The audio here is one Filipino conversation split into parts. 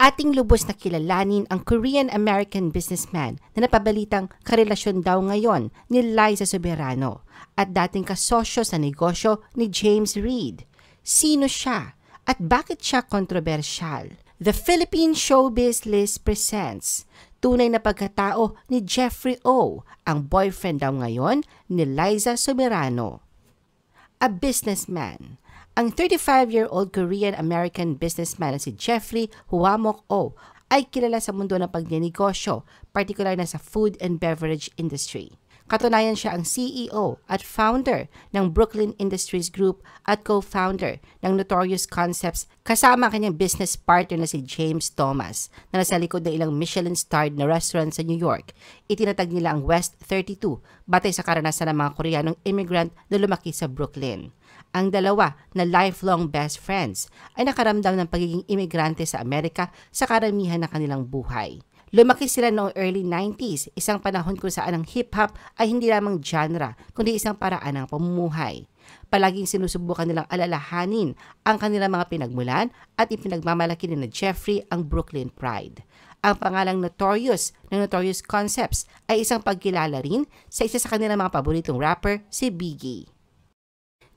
Ating lubos na kilalanin ang Korean-American businessman na napabalitang karelasyon daw ngayon ni Liza Soberano at dating kasosyo sa negosyo ni James Reid. Sino siya at bakit siya kontrobersyal? The Philippine Showbiz List presents tunay na pagkatao ni Jeffrey O, ang boyfriend daw ngayon ni Liza Soberano. A businessman. Ang 35-year-old Korean-American businessman na si Jeffrey Hwamok O ay kilala sa mundo ng pagnenegosyo, particular na sa food and beverage industry. Katunayan siya ang CEO at founder ng Brooklyn Industries Group at co-founder ng Notorious Concepts kasama ang kanyang business partner na si James Thomas na nasa likod ng ilang Michelin-starred na restaurant sa New York. Itinatag nila ang West 32 batay sa karanasan ng mga Koreanong immigrant na lumaki sa Brooklyn. Ang dalawa na lifelong best friends ay nakaramdam ng pagiging imigrante sa Amerika sa karamihan ng kanilang buhay. Lumaki sila noong early 90s, isang panahon kung saan ang hip-hop ay hindi lamang genre, kundi isang paraan ng pamumuhay. Palaging sinusubukan nilang alalahanin ang kanilang mga pinagmulan at ipinagmamalaki ni Jeffrey ang Brooklyn Pride. Ang pangalang Notorious ng Notorious Concepts ay isang pagkilala rin sa isa sa kanilang mga paboritong rapper, si Biggie.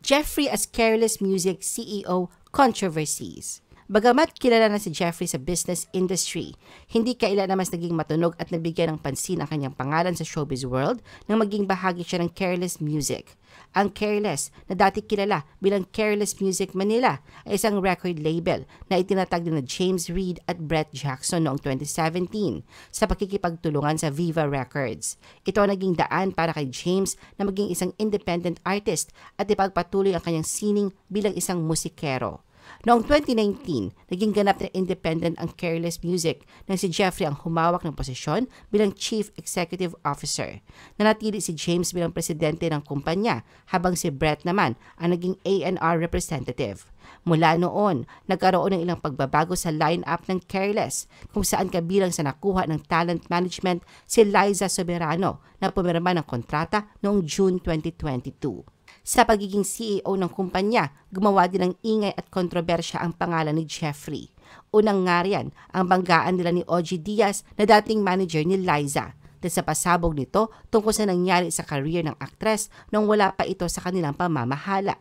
Jeffrey as Careless Music CEO controversies. Bagamat kilala na si Jeffrey sa business industry, hindi kailan na mas naging matunog at nabigyan ng pansin ang kanyang pangalan sa showbiz world nang maging bahagi siya ng Careless Music. Ang Careless, na dati kilala bilang Careless Music Manila, ay isang record label na itinatag na James Reid at Brett Jackson noong 2017 sa pakikipagtulungan sa Viva Records. Ito ang naging daan para kay James na maging isang independent artist at ipagpatuloy ang kanyang sining bilang isang musikero. Noong 2019, naging ganap na independent ang Careless Music nang si Jeffrey ang humawak ng posisyon bilang Chief Executive Officer. Nanatili si James bilang presidente ng kumpanya habang si Brett naman ang naging A&R representative. Mula noon, nagkaroon ng ilang pagbabago sa line-up ng Careless kung saan kabilang sa nakuha ng talent management si Liza Soberano na pumirma ng kontrata noong June 2022. Sa pagiging CEO ng kumpanya, gumawa din ng ingay at kontrobersya ang pangalan ni Jeffrey. Unang nga riyan, ang banggaan nila ni OG Diaz na dating manager ni Liza dahil sa pasabog nito tungkol sa nangyari sa career ng aktres nung wala pa ito sa kanilang pamamahala.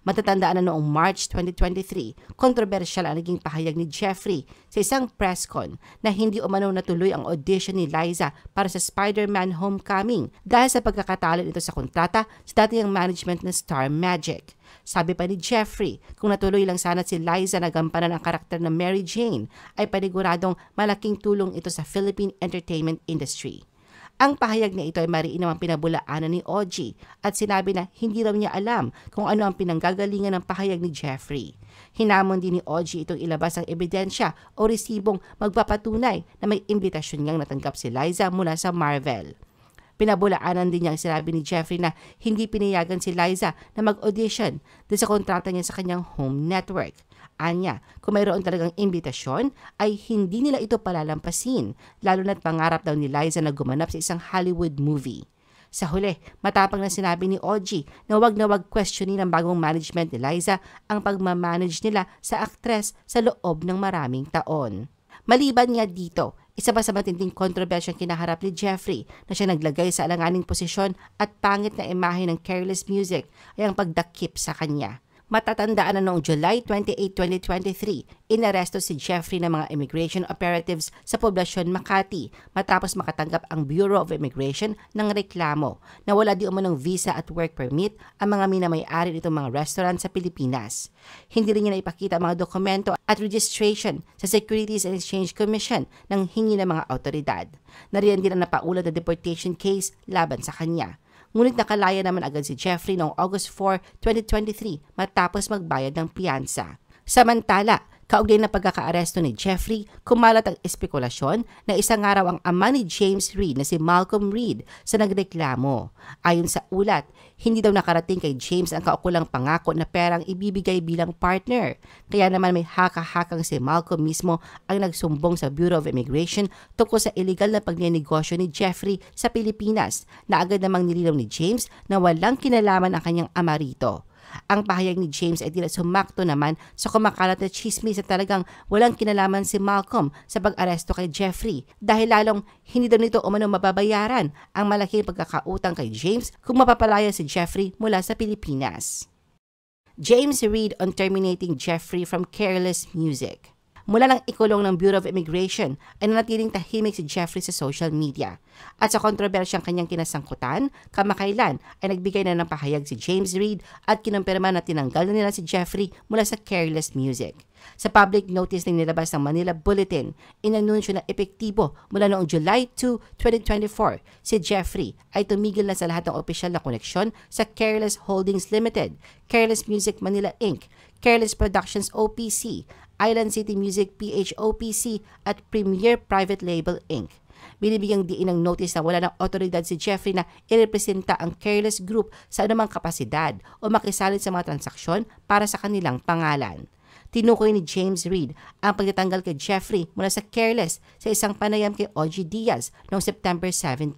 Matatandaan na noong March 2023, kontrobersyal ang naging pahayag ni Jeffrey sa isang press con na hindi umano natuloy ang audition ni Liza para sa Spider-Man Homecoming dahil sa pagkakatalo nito sa kontrata sa dating management ng Star Magic. Sabi pa ni Jeffrey, kung natuloy lang sana si Liza na gampanan ang karakter ng Mary Jane, ay paniguradong malaking tulong ito sa Philippine entertainment industry. Ang pahayag na ito ay mariin namang pinabulaanan ni OG at sinabi na hindi raw niya alam kung ano ang pinanggagalingan ng pahayag ni Jeffrey. Hinamon din ni OG itong ilabas ang ebidensya o resibong magpapatunay na may imbitasyon niyang natanggap si Liza mula sa Marvel. Pinabulaanan din niya ang sinabi ni Jeffrey na hindi pinayagan si Liza na mag-audition dahil sa kontrata niya sa kanyang home network. Anya, kung mayroon talagang imbitasyon, ay hindi nila ito palalampasin, lalo na't pangarap daw ni Liza na gumanap sa isang Hollywood movie. Sa huli, matapang na sinabi ni OG na wag questionin ng bagong management ni Liza ang pagmamanage nila sa aktres sa loob ng maraming taon. Maliban nga dito, isa pa sa matinding kontrobersyang kinaharap ni Jeffrey na siya naglagay sa alanganing posisyon at pangit na imahe ng Careless Music ay ang pagdakip sa kanya. Matatandaan na noong July 28, 2023, inaresto si Jeffrey ng mga immigration operatives sa poblasyon Makati matapos makatanggap ang Bureau of Immigration ng reklamo na wala di umanong visa at work permit ang mga minamay-ari nitong mga restaurant sa Pilipinas. Hindi rin niya naipakita ang mga dokumento at registration sa Securities and Exchange Commission ng hingi ng mga autoridad. Nariyan din ang napaulat na deportation case laban sa kanya. Ngunit nakalaya naman agad si Jeffrey noong August 4, 2023 matapos magbayad ng piyansa. Samantala, kaugnay ng pagkakaaresto ni Jeffrey, kumalat ang espekulasyon na isang araw ang ama ni James Reid na si Malcolm Reid sa nagreklamo. Ayon sa ulat, hindi daw nakarating kay James ang kaukulang pangako na perang ibibigay bilang partner. Kaya naman may haka-hakang si Malcolm mismo ang nagsumbong sa Bureau of Immigration tungkol sa illegal na pagnenegosyo ni Jeffrey sa Pilipinas na agad namang nilinaw ni James na walang kinalaman ang kanyang ama rito. Ang pahayag ni James ay tila sumakto naman sa kumakalat na chismis na talagang walang kinalaman si Malcolm sa pag-aresto kay Jeffrey dahil lalong hindi daw nito umano mababayaran ang malaking pagkakautang kay James kung mapapalaya si Jeffrey mula sa Pilipinas. James Reid on terminating Jeffrey from Careless Music. Mula ng ikulong ng Bureau of Immigration ay nanatiling tahimik si Jeffrey sa social media. At sa kontrobersyang kanyang kinasangkutan, kamakailan ay nagbigay na ng pahayag si James Reid at kinumpirma na tinanggal na nila si Jeffrey mula sa Careless Music. Sa public notice na nilabas ng Manila Bulletin, inanunsyo na epektibo mula noong July 2, 2024, si Jeffrey ay tumigil na sa lahat ng opisyal na koneksyon sa Careless Holdings Limited, Careless Music Manila Inc., Careless Productions OPC, Island City Music PHOPC at Premier Private Label Inc. Binibigyang diin ng notice na wala ng otoridad si Jeffrey na irepresenta ang Careless Group sa anumang kapasidad o makisalit sa mga transaksyon para sa kanilang pangalan. Tinukoy ni James Reid ang pagtatanggal kay Jeffrey mula sa Careless sa isang panayam kay OG Diaz noong September 17.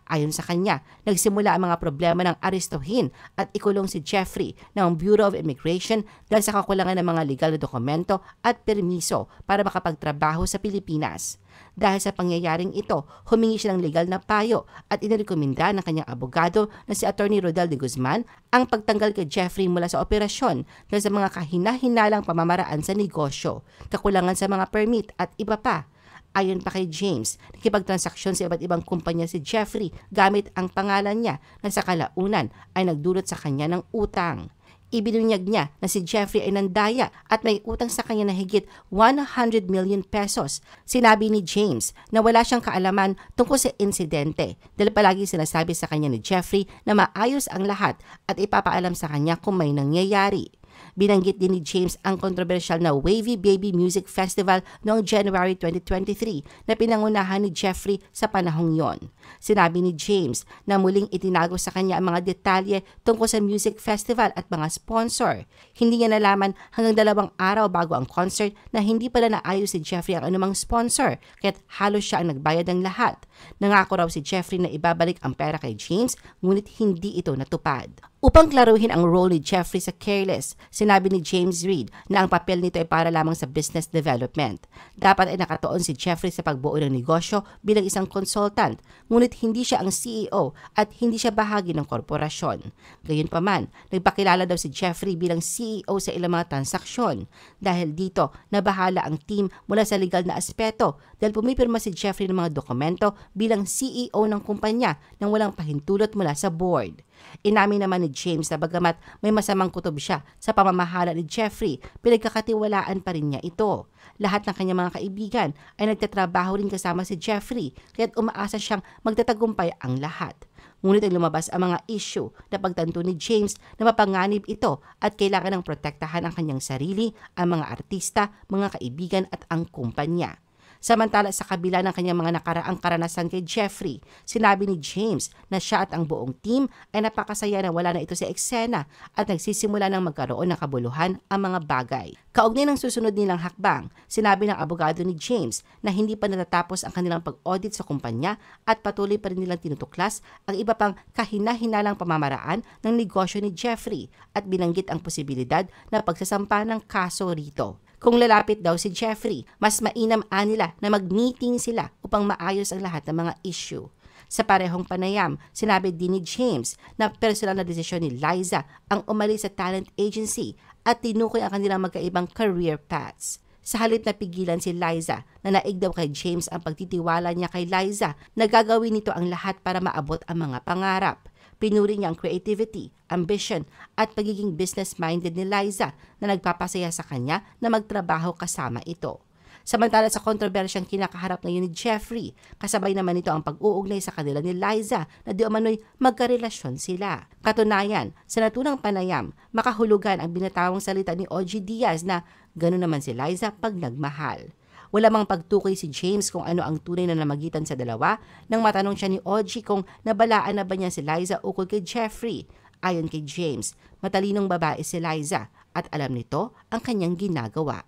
Ayon sa kanya, nagsimula ang mga problema ng arestuhin at ikulong si Jeffrey ng Bureau of Immigration dahil sa kakulangan ng mga legal na dokumento at permiso para makapagtrabaho sa Pilipinas. Dahil sa pangyayaring ito, humingi siya ng legal na payo at inirekomenda ng kanyang abogado na si Attorney Rodel de Guzman ang pagtanggal kay Jeffrey mula sa operasyon dahil sa mga kahina-hinalang pamamaraan sa negosyo, kakulangan sa mga permit at iba pa. Ayon pa kay James, nakipagtransaksyon sa iba't ibang kumpanya si Jeffrey gamit ang pangalan niya na sa kalaunan ay nagdulot sa kanya ng utang. Ibinunyag niya na si Jeffrey ay nandaya at may utang sa kanya na higit 100 million pesos. Sinabi ni James na wala siyang kaalaman tungkol sa insidente dahil palagi sinasabi sa kanya ni Jeffrey na maayos ang lahat at ipapaalam sa kanya kung may nangyayari. Binanggit din ni James ang kontrobersyal na Wavy Baby Music Festival noong January 2023 na pinangunahan ni Jeffrey sa panahong yon. Sinabi ni James na muling itinago sa kanya ang mga detalye tungkol sa music festival at mga sponsor. Hindi niya nalaman hanggang 2 araw bago ang concert na hindi pala naayos si Jeffrey ang anumang sponsor kaya't halos siya ang nagbayad ng lahat. Nangako raw si Jeffrey na ibabalik ang pera kay James ngunit hindi ito natupad. Upang klaruhin ang role ni Jeffrey sa Careless, sinabi ni James Reid na ang papel nito ay para lamang sa business development. Dapat ay nakatuon si Jeffrey sa pagbuo ng negosyo bilang isang consultant, ngunit hindi siya ang CEO at hindi siya bahagi ng korporasyon. Gayunpaman, nagpakilala daw si Jeffrey bilang CEO sa ilang mga transaksyon. Dahil dito, nabahala ang team mula sa legal na aspeto dahil pumipirma si Jeffrey ng mga dokumento bilang CEO ng kumpanya nang walang pahintulot mula sa board. Inamin naman ni James na bagamat may masamang kutob siya sa pamamahala ni Jeffrey, pinagkakatiwalaan pa rin niya ito. Lahat ng kanyang mga kaibigan ay nagtatrabaho rin kasama si Jeffrey kaya't umaasa siyang magtatagumpay ang lahat. Ngunit ay lumabas ang mga issue na pagtanto ni James na mapanganib ito at kailangan ng protektahan ang kanyang sarili, ang mga artista, mga kaibigan at ang kumpanya. Samantala sa kabila ng kanyang mga nakaraang karanasan kay Jeffrey, sinabi ni James na siya at ang buong team ay napakasaya na wala na ito sa eksena at nagsisimula ng magkaroon ng kabuluhan ang mga bagay. Kaugnay ng susunod nilang hakbang, sinabi ng abogado ni James na hindi pa natatapos ang kanilang pag-audit sa kumpanya at patuloy pa rin nilang tinutuklas ang iba pang kahina-hinalang pamamaraan ng negosyo ni Jeffrey at binanggit ang posibilidad na pagsasampa ng kaso rito. Kung lalapit daw si Jeffrey, mas mainam nila na mag-meeting sila upang maayos ang lahat ng mga issue. Sa parehong panayam, sinabi din ni James na personal na desisyon ni Liza ang umalis sa talent agency at tinukoy ang kanilang magkaibang career paths. Sa halip na pigilan si Liza na naig daw kay James ang pagtitiwala niya kay Liza na gagawin nito ang lahat para maabot ang mga pangarap. Pinuri niya ang creativity, ambition at pagiging business-minded ni Liza na nagpapasaya sa kanya na magtrabaho kasama ito. Samantala sa kontrobersyang kinakaharap ngayon ni Jeffrey, kasabay naman ito ang pag-uugnay sa kanila ni Liza na di umano'y magkarelasyon sila. Katunayan, sa naturang panayam, makahulugan ang binatawang salita ni OG Diaz na gano'n naman si Liza pag nagmahal. Wala mang pagtukoy si James kung ano ang tunay na namagitan sa dalawa nang matanong siya ni OG kung nabalaan na ba niya si Liza ukol kay Jeffrey. Ayon kay James, matalinong babae si Liza at alam nito ang kanyang ginagawa.